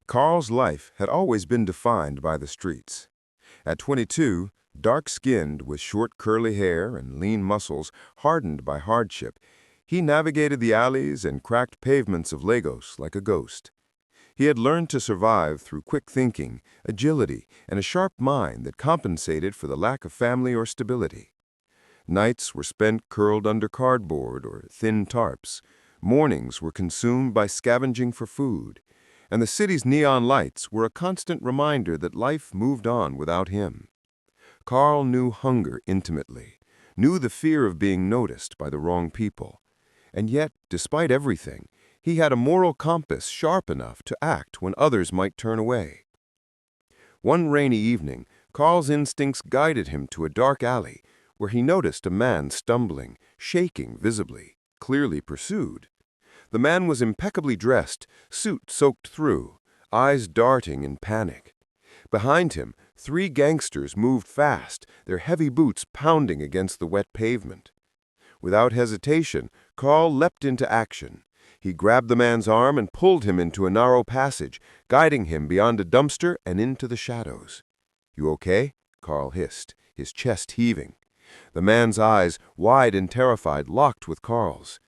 Kael's life had always been defined by the streets. At 22, dark-skinned with short curly hair and lean muscles hardened by hardship, he navigated the alleys and cracked pavements of Lagos like a ghost. He had learned to survive through quick thinking, agility, and a sharp mind that compensated for the lack of family or stability. Nights were spent curled under cardboard or thin tarps. Mornings were consumed by scavenging for food. And the city's neon lights were a constant reminder that life moved on without him. Kael knew hunger intimately, knew the fear of being noticed by the wrong people. And yet, despite everything, he had a moral compass sharp enough to act when others might turn away. One rainy evening, Kael's instincts guided him to a dark alley where he noticed a man stumbling, shaking visibly, clearly pursued. The man was impeccably dressed, suit soaked through, eyes darting in panic. Behind him, 3 gangsters moved fast, their heavy boots pounding against the wet pavement. Without hesitation, Kael leapt into action. He grabbed the man's arm and pulled him into a narrow passage, guiding him beyond a dumpster and into the shadows. "You okay?" Kael hissed, his chest heaving. The man's eyes, wide and terrified, locked with Kael's.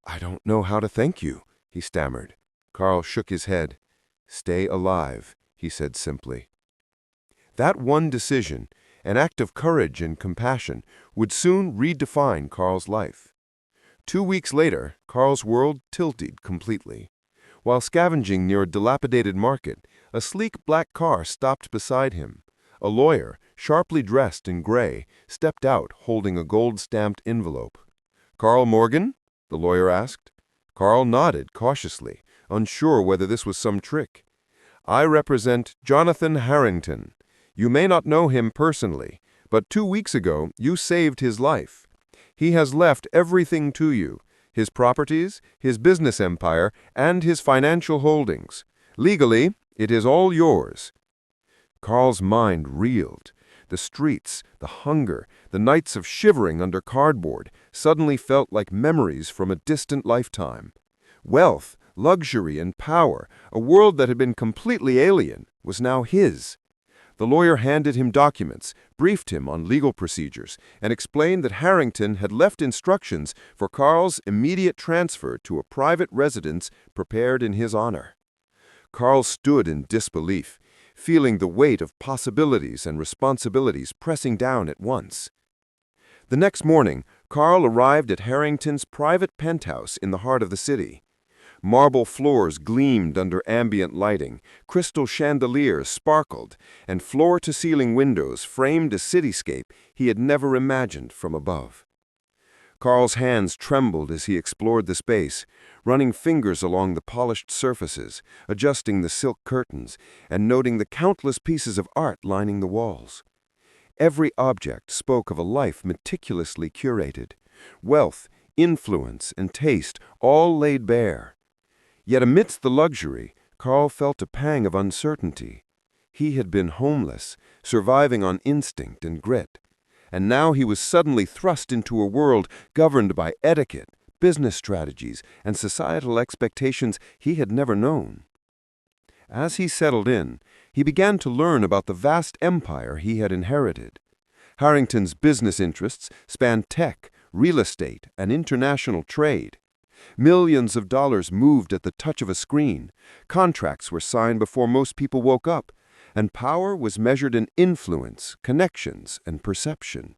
I don't know how to thank you," he stammered. Kael shook his head. "Stay alive," he said simply. That one decision, an act of courage and compassion, would soon redefine Kael's life. 2 weeks later, Kael's world tilted completely. While scavenging near a dilapidated market, a sleek black car stopped beside him. A lawyer, sharply dressed in gray, stepped out holding a gold-stamped envelope. "Kael Morgan?" the lawyer asked. Kael nodded cautiously, unsure whether this was some trick. "I represent Jonathan Harrington. You may not know him personally, but 2 weeks ago you saved his life. He has left everything to you, his properties, his business empire, and his financial holdings. Legally, it is all yours." Kael's mind reeled. The streets, the hunger, the nights of shivering under cardboard suddenly felt like memories from a distant lifetime. Wealth, luxury, and power, a world that had been completely alien, was now his. The lawyer handed him documents, briefed him on legal procedures, and explained that Harrington had left instructions for Kael's immediate transfer to a private residence prepared in his honor. Kael stood in disbelief, feeling the weight of possibilities and responsibilities pressing down at once. The next morning, Kael arrived at Harrington's private penthouse in the heart of the city. Marble floors gleamed under ambient lighting, crystal chandeliers sparkled, and floor-to-ceiling windows framed a cityscape he had never imagined from above. Kael's hands trembled as he explored the space, running fingers along the polished surfaces, adjusting the silk curtains, and noting the countless pieces of art lining the walls. Every object spoke of a life meticulously curated. Wealth, influence, and taste all laid bare. Yet amidst the luxury, Kael felt a pang of uncertainty. He had been homeless, surviving on instinct and grit. And now he was suddenly thrust into a world governed by etiquette, business strategies, and societal expectations he had never known. As he settled in, he began to learn about the vast empire he had inherited. Harrington's business interests spanned tech, real estate, and international trade. Millions of dollars moved at the touch of a screen. Contracts were signed before most people woke up. And power was measured in influence, connections, and perception.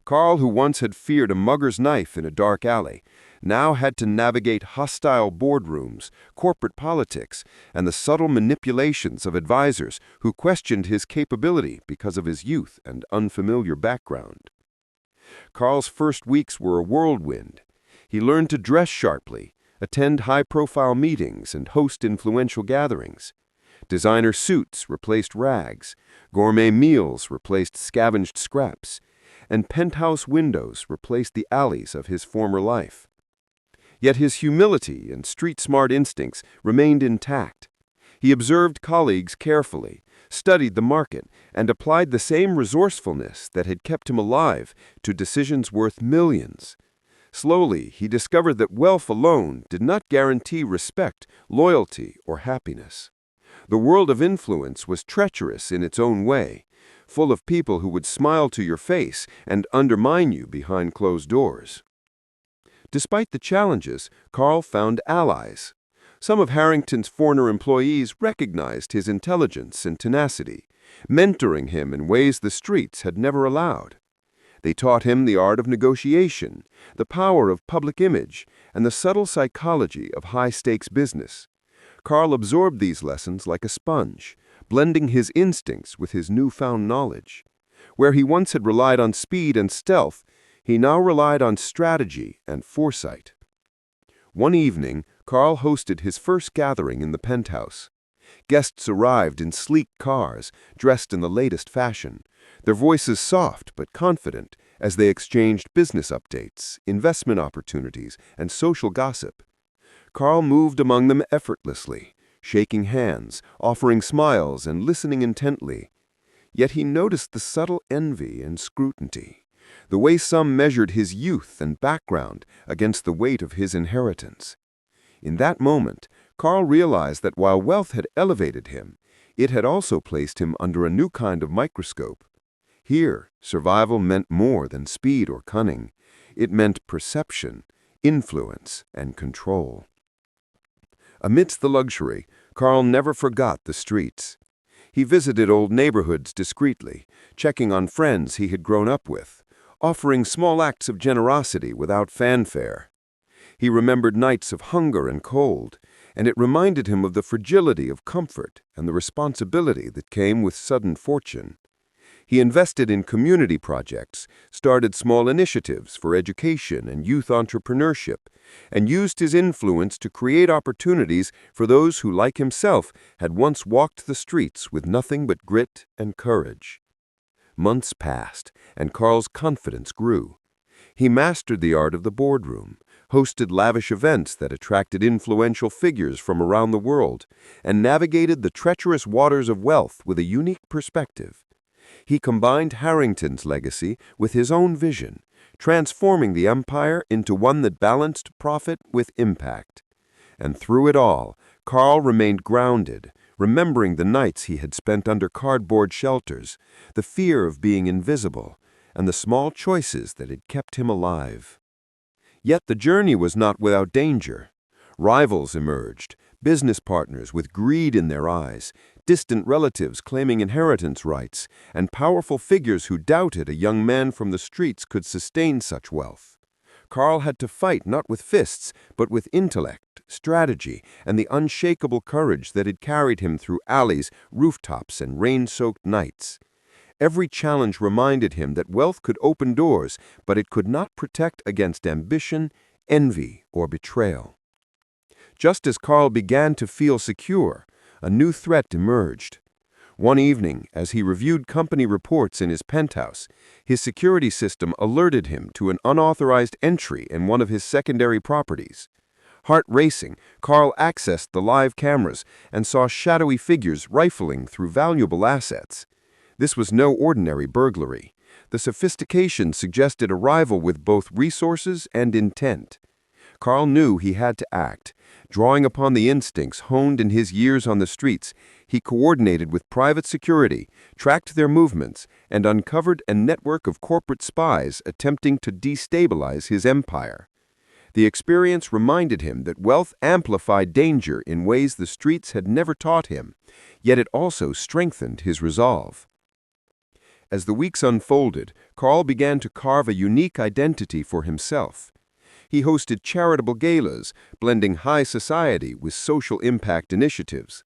Kael, who once had feared a mugger's knife in a dark alley, now had to navigate hostile boardrooms, corporate politics, and the subtle manipulations of advisors who questioned his capability because of his youth and unfamiliar background. Kael's first weeks were a whirlwind. He learned to dress sharply, attend high-profile meetings, and host influential gatherings. Designer suits replaced rags, gourmet meals replaced scavenged scraps, and penthouse windows replaced the alleys of his former life. Yet his humility and street-smart instincts remained intact. He observed colleagues carefully, studied the market, and applied the same resourcefulness that had kept him alive to decisions worth millions. Slowly, he discovered that wealth alone did not guarantee respect, loyalty, or happiness. The world of influence was treacherous in its own way, full of people who would smile to your face and undermine you behind closed doors. Despite the challenges, Kael found allies. Some of Harrington's former employees recognized his intelligence and tenacity, mentoring him in ways the streets had never allowed. They taught him the art of negotiation, the power of public image, and the subtle psychology of high-stakes business. Kael absorbed these lessons like a sponge, blending his instincts with his newfound knowledge. Where he once had relied on speed and stealth, he now relied on strategy and foresight. One evening, Kael hosted his first gathering in the Penthouse. Guests arrived in sleek cars, dressed in the latest fashion, their voices soft but confident as they exchanged business updates, investment opportunities, and social gossip. Kael moved among them effortlessly, shaking hands, offering smiles, and listening intently. Yet he noticed the subtle envy and scrutiny, the way some measured his youth and background against the weight of his inheritance. In that moment, Kael realized that while wealth had elevated him, it had also placed him under a new kind of microscope. Here, survival meant more than speed or cunning. It meant perception, influence, and control. Amidst the luxury, Kael never forgot the streets. He visited old neighborhoods discreetly, checking on friends he had grown up with, offering small acts of generosity without fanfare. He remembered nights of hunger and cold, and it reminded him of the fragility of comfort and the responsibility that came with sudden fortune. He invested in community projects, started small initiatives for education and youth entrepreneurship, and used his influence to create opportunities for those who, like himself, had once walked the streets with nothing but grit and courage. Months passed, and Kael's confidence grew. He mastered the art of the boardroom, hosted lavish events that attracted influential figures from around the world, and navigated the treacherous waters of wealth with a unique perspective. He combined Harrington's legacy with his own vision, transforming the empire into one that balanced profit with impact. And through it all, Kael remained grounded, remembering the nights he had spent under cardboard shelters, the fear of being invisible, and the small choices that had kept him alive. Yet the journey was not without danger. Rivals emerged, business partners with greed in their eyes, distant relatives claiming inheritance rights, and powerful figures who doubted a young man from the streets could sustain such wealth. Kael had to fight not with fists, but with intellect, strategy, and the unshakable courage that had carried him through alleys, rooftops, and rain-soaked nights. Every challenge reminded him that wealth could open doors, but it could not protect against ambition, envy, or betrayal. Just as Kael began to feel secure, a new threat emerged. One evening, as he reviewed company reports in his penthouse, his security system alerted him to an unauthorized entry in one of his secondary properties. Heart racing, Kael accessed the live cameras and saw shadowy figures rifling through valuable assets. This was no ordinary burglary. The sophistication suggested a rival with both resources and intent. Kael knew he had to act. Drawing upon the instincts honed in his years on the streets, he coordinated with private security, tracked their movements, and uncovered a network of corporate spies attempting to destabilize his empire. The experience reminded him that wealth amplified danger in ways the streets had never taught him, yet it also strengthened his resolve. As the weeks unfolded, Kael began to carve a unique identity for himself. He hosted charitable galas, blending high society with social impact initiatives.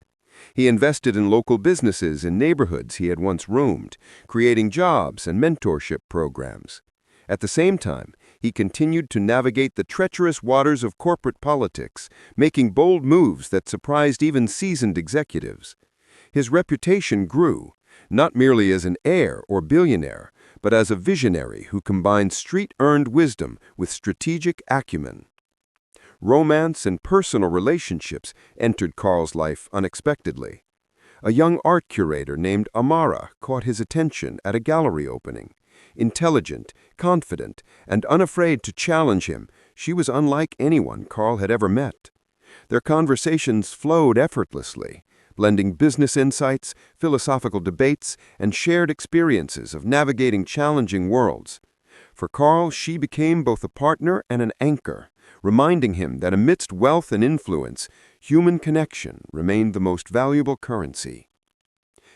He invested in local businesses in neighborhoods he had once roamed, creating jobs and mentorship programs. At the same time, he continued to navigate the treacherous waters of corporate politics, making bold moves that surprised even seasoned executives. His reputation grew, not merely as an heir or billionaire, but as a visionary who combined street-earned wisdom with strategic acumen. Romance and personal relationships entered Kael's life unexpectedly. A young art curator named Amara caught his attention at a gallery opening. Intelligent, confident, and unafraid to challenge him, She was unlike anyone Carl had ever met. Their conversations flowed effortlessly, blending business insights, philosophical debates, and shared experiences of navigating challenging worlds. For Carl, she became both a partner and an anchor, reminding him that amidst wealth and influence, human connection remained the most valuable currency.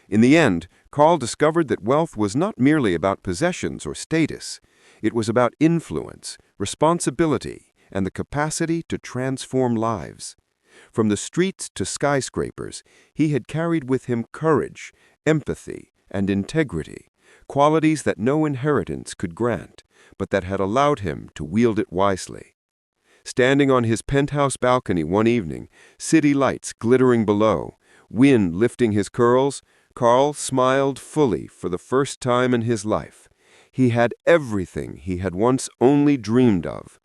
In the end, Carl discovered that wealth was not merely about possessions or status. It was about influence, responsibility, and the capacity to transform lives. From the streets to skyscrapers, he had carried with him courage, empathy, and integrity, qualities that no inheritance could grant, but that had allowed him to wield it wisely. Standing on his penthouse balcony one evening, city lights glittering below, wind lifting his curls, Carl smiled fully for the first time in his life. He had everything he had once only dreamed of: